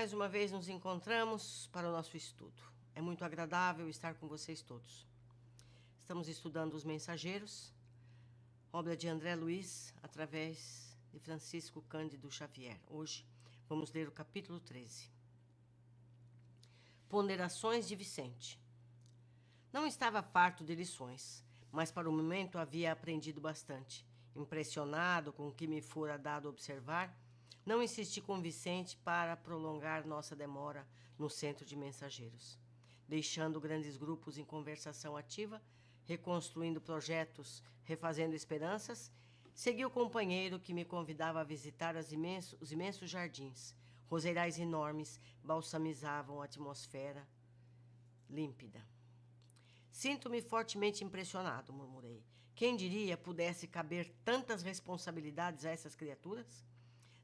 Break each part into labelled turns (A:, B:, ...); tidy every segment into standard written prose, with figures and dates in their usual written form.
A: mais uma vez nos encontramos para o nosso estudo. É muito agradável estar com vocês todos. Estamos estudando os Mensageiros, obra de André Luiz, através de Francisco Cândido Xavier. Hoje vamos ler o capítulo 13. Ponderações de Vicente. Não estava farto de lições, mas para o momento havia aprendido bastante. Impressionado com o que me fora dado observar, não insisti com Vicente para prolongar nossa demora no centro de Mensageiros. Deixando grandes grupos em conversação ativa, reconstruindo projetos, refazendo esperanças, segui o companheiro que me convidava a visitar os imensos jardins. Roseirais enormes balsamizavam a atmosfera límpida. Sinto-me fortemente impressionado, murmurei. Quem diria pudesse caber tantas responsabilidades a essas criaturas?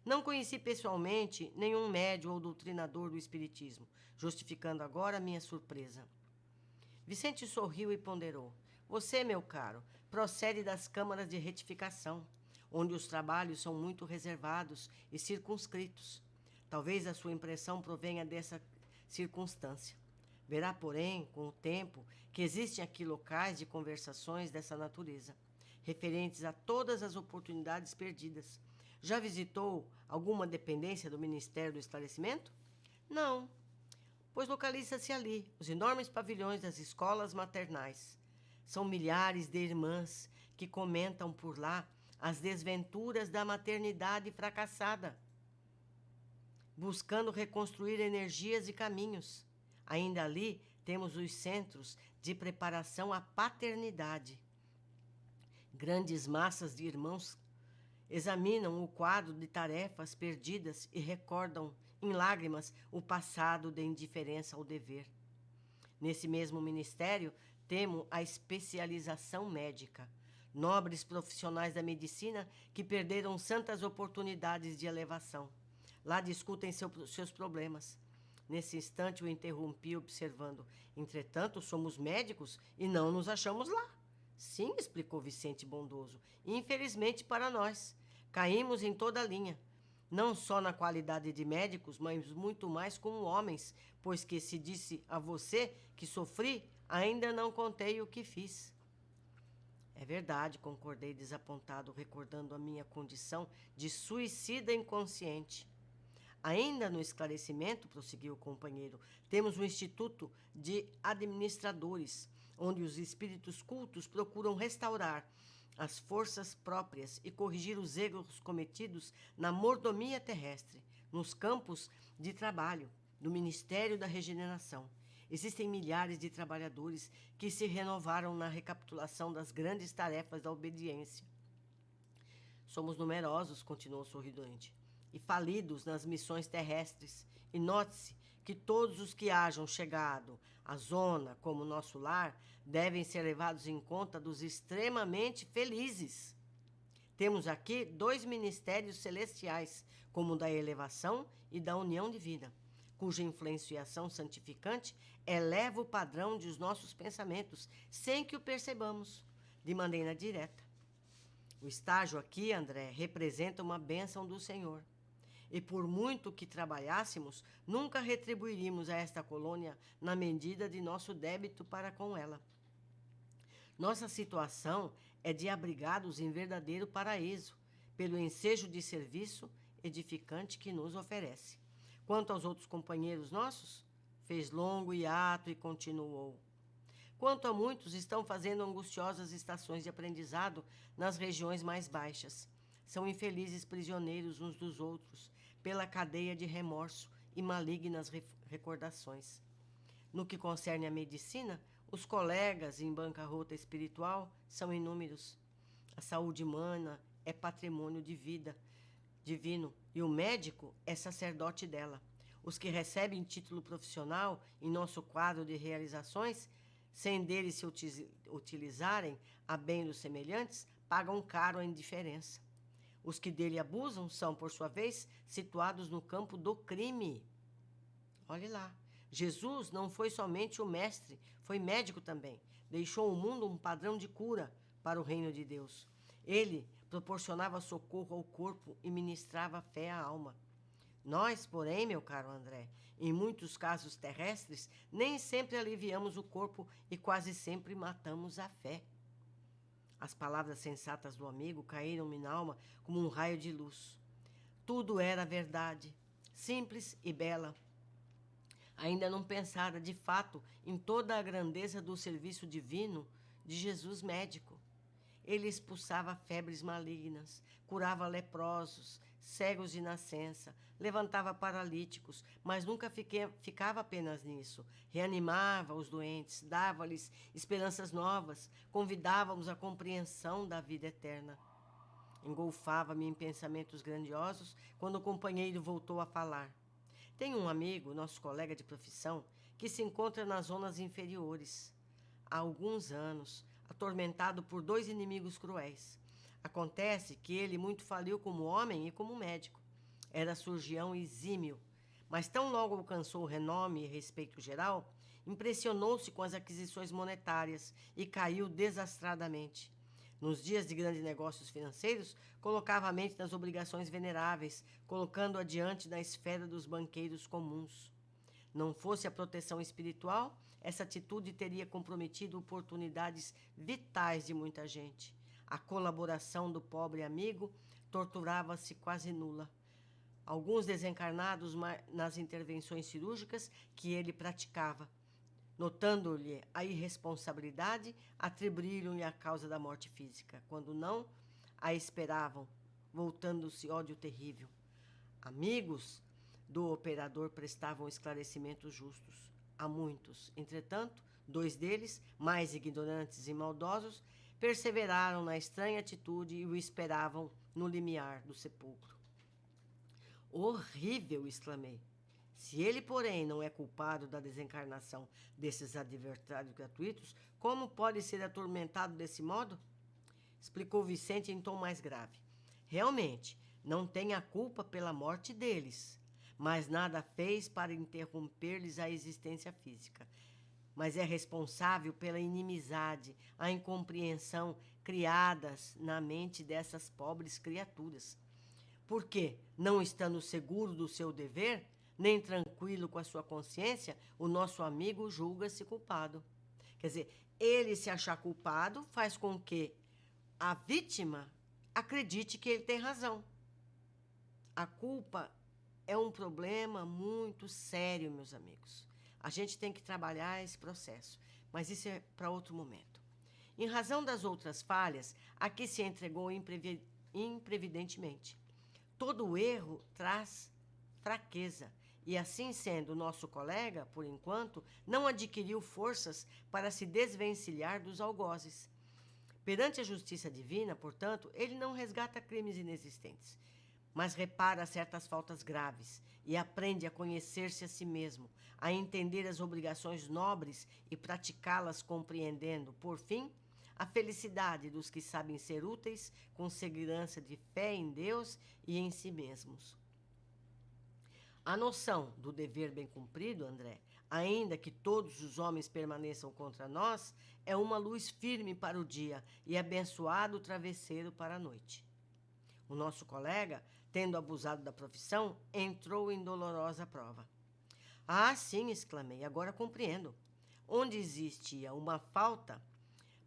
A: Não conheci pessoalmente nenhum médium ou doutrinador do espiritismo, justificando agora minha surpresa. Vicente sorriu e ponderou. Você, meu caro, procede das câmaras de retificação, onde os trabalhos são muito reservados e circunscritos. Talvez a sua impressão provenha dessa circunstância. Verá, porém, com o tempo, que existem aqui locais de conversações dessa natureza, referentes a todas as oportunidades perdidas. Já visitou alguma dependência do Ministério do Esclarecimento? Não, pois localiza-se ali os enormes pavilhões das escolas maternais. São milhares de irmãs que comentam por lá as desventuras da maternidade fracassada, buscando reconstruir energias e caminhos. Ainda ali temos os centros de preparação à paternidade. Grandes massas de irmãos examinam o quadro de tarefas perdidas e recordam, em lágrimas, o passado de indiferença ao dever. Nesse mesmo ministério, temos a especialização médica. Nobres profissionais da medicina que perderam santas oportunidades de elevação. Lá discutem seus problemas. Nesse instante, o interrompi observando. Entretanto, somos médicos e não nos achamos lá. Sim, explicou Vicente bondoso. Infelizmente para nós. Caímos em toda a linha. Não só na qualidade de médicos, mas muito mais como homens, pois que se disse a você que sofri, ainda não contei o que fiz. É verdade, concordei desapontado, recordando a minha condição de suicida inconsciente. Ainda no esclarecimento, prosseguiu o companheiro, temos um instituto de administradores, onde os espíritos cultos procuram restaurar as forças próprias e corrigir os erros cometidos na mordomia terrestre, nos campos de trabalho do Ministério da Regeneração. Existem milhares de trabalhadores que se renovaram na recapitulação das grandes tarefas da obediência. Somos numerosos, continuou sorridente, e falidos nas missões terrestres. E note-se que todos os que hajam chegado à zona como nosso lar devem ser levados em conta dos extremamente felizes. Temos aqui 2 ministérios celestiais, como o da elevação e da união divina, cuja influenciação santificante eleva o padrão dos nossos pensamentos, sem que o percebamos, de maneira direta. O estágio aqui, André, representa uma bênção do Senhor. E por muito que trabalhássemos, nunca retribuiríamos a esta colônia na medida de nosso débito para com ela. Nossa situação é de abrigados em verdadeiro paraíso, pelo ensejo de serviço edificante que nos oferece. Quanto aos outros companheiros nossos, fez longo hiato e continuou. Quanto a muitos, estão fazendo angustiosas estações de aprendizado nas regiões mais baixas. São infelizes prisioneiros uns dos outros, pela cadeia de remorso e malignas recordações. No que concerne à medicina, os colegas em bancarrota espiritual são inúmeros. A saúde humana é patrimônio de vida divino e o médico é sacerdote dela. Os que recebem título profissional em nosso quadro de realizações, sem deles se utilizarem a bem dos semelhantes, pagam caro a indiferença. Os que dele abusam são, por sua vez, situados no campo do crime. Olhe lá. Jesus não foi somente o mestre, foi médico também. Deixou ao mundo um padrão de cura para o reino de Deus. Ele proporcionava socorro ao corpo e ministrava fé à alma. Nós, porém, meu caro André, em muitos casos terrestres, nem sempre aliviamos o corpo e quase sempre matamos a fé. As palavras sensatas do amigo caíram-me na alma como um raio de luz. Tudo era verdade, simples e bela. Ainda não pensara, de fato, em toda a grandeza do serviço divino de Jesus médico. Ele expulsava febres malignas, curava leprosos, cegos de nascença, levantava paralíticos, mas nunca ficava apenas nisso. Reanimava os doentes, dava-lhes esperanças novas, convidava-os à compreensão da vida eterna. Engolfava-me em pensamentos grandiosos quando o companheiro voltou a falar. Tenho um amigo, nosso colega de profissão, que se encontra nas zonas inferiores. Há alguns anos, atormentado por 2 inimigos cruéis. Acontece que ele muito faliu como homem e como médico. Era cirurgião exímio, mas tão logo alcançou renome e respeito geral, impressionou-se com as aquisições monetárias e caiu desastradamente. Nos dias de grandes negócios financeiros, colocava a mente nas obrigações veneráveis, colocando adiante na esfera dos banqueiros comuns. Não fosse a proteção espiritual, essa atitude teria comprometido oportunidades vitais de muita gente. A colaboração do pobre amigo torturava-se quase nula. Alguns desencarnados nas intervenções cirúrgicas que ele praticava, notando-lhe a irresponsabilidade, atribuíram-lhe a causa da morte física. Quando não a esperavam, voltando-se ódio terrível. Amigos do operador prestavam esclarecimentos justos a muitos. Entretanto, 2 deles, mais ignorantes e maldosos, perseveraram na estranha atitude e o esperavam no limiar do sepulcro. Horrível! Exclamei. Se ele, porém, não é culpado da desencarnação desses adversários gratuitos, como pode ser atormentado desse modo? Explicou Vicente em tom mais grave. Realmente, não tem a culpa pela morte deles, mas nada fez para interromper-lhes a existência física. Mas é responsável pela inimizade, a incompreensão criadas na mente dessas pobres criaturas. Porque, não estando seguro do seu dever, nem tranquilo com a sua consciência, o nosso amigo julga-se culpado. Quer dizer, ele se achar culpado faz com que a vítima acredite que ele tem razão. A culpa é um problema muito sério, meus amigos. A gente tem que trabalhar esse processo, mas isso é para outro momento. Em razão das outras falhas, aqui se entregou imprevidentemente. Todo erro traz fraqueza, e assim sendo, nosso colega, por enquanto, não adquiriu forças para se desvencilhar dos algozes. Perante a justiça divina, portanto, ele não resgata crimes inexistentes, mas repara certas faltas graves e aprende a conhecer-se a si mesmo, a entender as obrigações nobres e praticá-las compreendendo, por fim, a felicidade dos que sabem ser úteis com segurança de fé em Deus e em si mesmos. A noção do dever bem cumprido, André, ainda que todos os homens permaneçam contra nós, é uma luz firme para o dia e abençoado travesseiro para a noite. O nosso colega, tendo abusado da profissão, entrou em dolorosa prova. Ah, sim, exclamei, agora compreendo. Onde existia uma falta,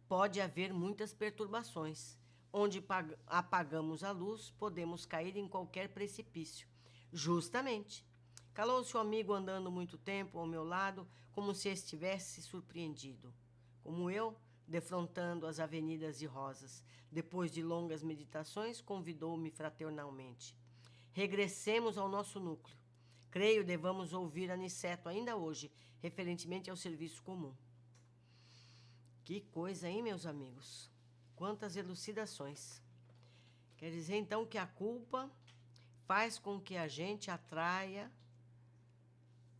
A: pode haver muitas perturbações. Onde apagamos a luz, podemos cair em qualquer precipício. Justamente. Calou-se o amigo andando muito tempo ao meu lado, como se estivesse surpreendido. Como eu, defrontando as avenidas de rosas. Depois de longas meditações, convidou-me fraternalmente. Regressemos ao nosso núcleo. Creio devamos ouvir Aniceto ainda hoje, referentemente ao serviço comum. Que coisa, hein, meus amigos? Quantas elucidações. Quer dizer, então, que a culpa faz com que a gente atraia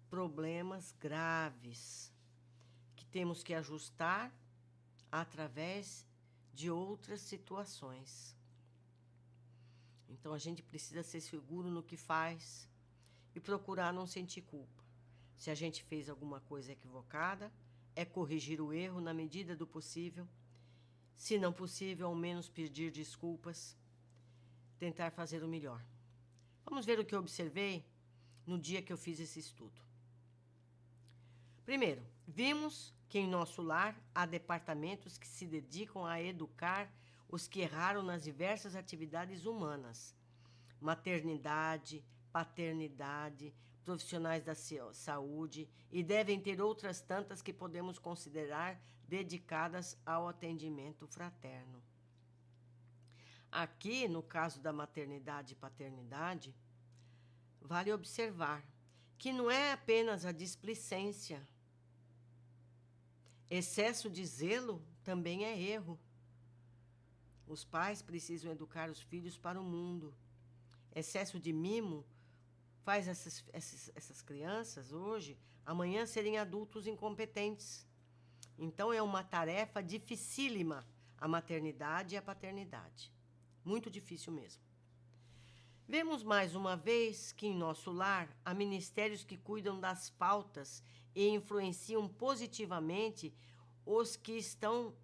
A: problemas graves que temos que ajustar através de outras situações. Então, a gente precisa ser seguro no que faz e procurar não sentir culpa. Se a gente fez alguma coisa equivocada, é corrigir o erro na medida do possível. Se não possível, ao menos pedir desculpas, tentar fazer o melhor. Vamos ver o que eu observei no dia que eu fiz esse estudo. Primeiro, vimos que em nosso lar há departamentos que se dedicam a educar os que erraram nas diversas atividades humanas: maternidade, paternidade, profissionais da saúde, e devem ter outras tantas que podemos considerar dedicadas ao atendimento fraterno. Aqui, no caso da maternidade e paternidade, vale observar que não é apenas a displicência. Excesso de zelo também é erro. Os pais precisam educar os filhos para o mundo. Excesso de mimo faz essas crianças hoje, amanhã, serem adultos incompetentes. Então é uma tarefa dificílima a maternidade e a paternidade. Muito difícil mesmo. Vemos mais uma vez que em nosso lar há ministérios que cuidam das faltas e influenciam positivamente os que estão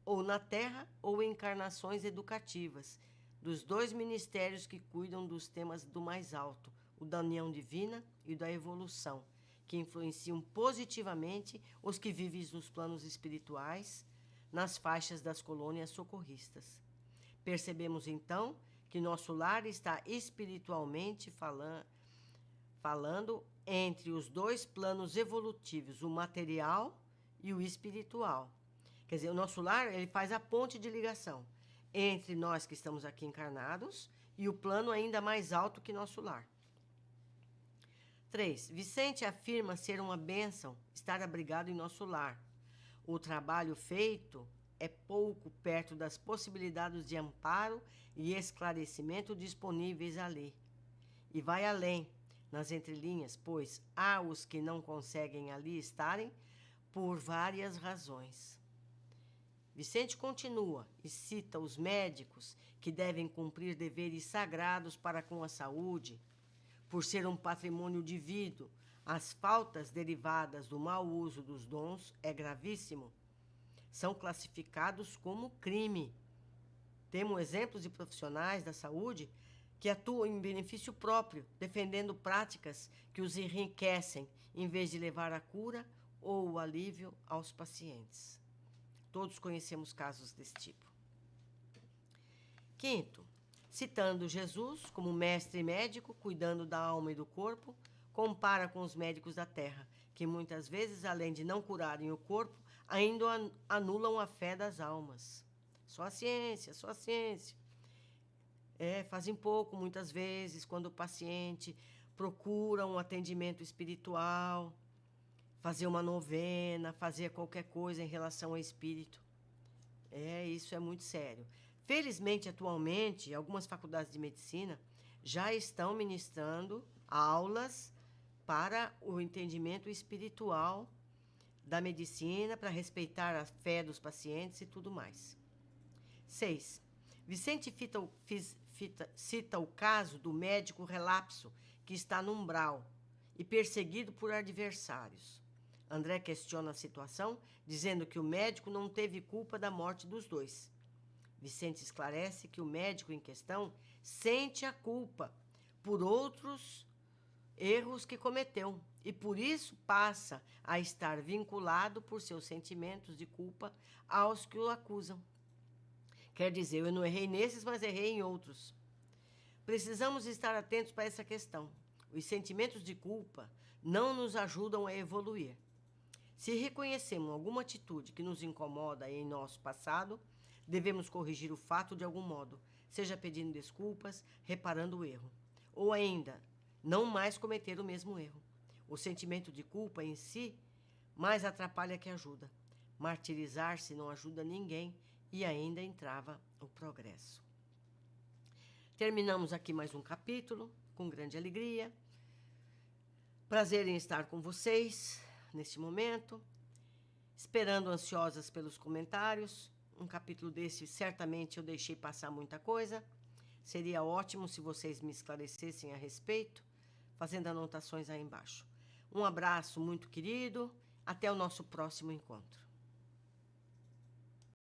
A: ou na Terra ou em encarnações educativas, dos dois ministérios que cuidam dos temas do mais alto, o da união divina e o da evolução, que influenciam positivamente os que vivem nos planos espirituais, nas faixas das colônias socorristas. Percebemos, então, que nosso lar está espiritualmente falando entre os dois planos evolutivos, o material e o espiritual. Quer dizer, o nosso lar, ele faz a ponte de ligação entre nós que estamos aqui encarnados e o plano ainda mais alto que nosso lar. 3. Vicente afirma ser uma bênção estar abrigado em nosso lar. O trabalho feito é pouco perto das possibilidades de amparo e esclarecimento disponíveis ali. E vai além, nas entrelinhas, pois há os que não conseguem ali estarem por várias razões. Vicente continua e cita os médicos que devem cumprir deveres sagrados para com a saúde, por ser um patrimônio divido. As faltas derivadas do mau uso dos dons é gravíssimo. São classificados como crime. Temos exemplos de profissionais da saúde que atuam em benefício próprio, defendendo práticas que os enriquecem, em vez de levar a cura ou o alívio aos pacientes. Todos conhecemos casos desse tipo. 5º, citando Jesus como mestre médico, cuidando da alma e do corpo, compara com os médicos da terra, que muitas vezes, além de não curarem o corpo, ainda anulam a fé das almas. Só a ciência, só a ciência. Fazem pouco, muitas vezes, quando o paciente procura um atendimento espiritual, fazer uma novena, fazer qualquer coisa em relação ao espírito. Isso é muito sério. Felizmente, atualmente, algumas faculdades de medicina já estão ministrando aulas para o entendimento espiritual da medicina, para respeitar a fé dos pacientes e tudo mais. 6. Vicente cita o caso do médico relapso que está no umbral e perseguido por adversários. André questiona a situação, dizendo que o médico não teve culpa da morte dos dois. Vicente esclarece que o médico em questão sente a culpa por outros erros que cometeu e por isso passa a estar vinculado por seus sentimentos de culpa aos que o acusam. Quer dizer, eu não errei nesses, mas errei em outros. Precisamos estar atentos para essa questão. Os sentimentos de culpa não nos ajudam a evoluir. Se reconhecemos alguma atitude que nos incomoda em nosso passado, devemos corrigir o fato de algum modo, seja pedindo desculpas, reparando o erro, ou ainda, não mais cometer o mesmo erro. O sentimento de culpa em si mais atrapalha que ajuda. Martirizar-se não ajuda ninguém e ainda entrava o progresso. Terminamos aqui mais um capítulo, com grande alegria. Prazer em estar com vocês neste momento, esperando ansiosas pelos comentários. Um capítulo desse, certamente eu deixei passar muita coisa. Seria ótimo se vocês me esclarecessem a respeito, fazendo anotações aí embaixo. Um abraço muito querido, até o nosso próximo encontro.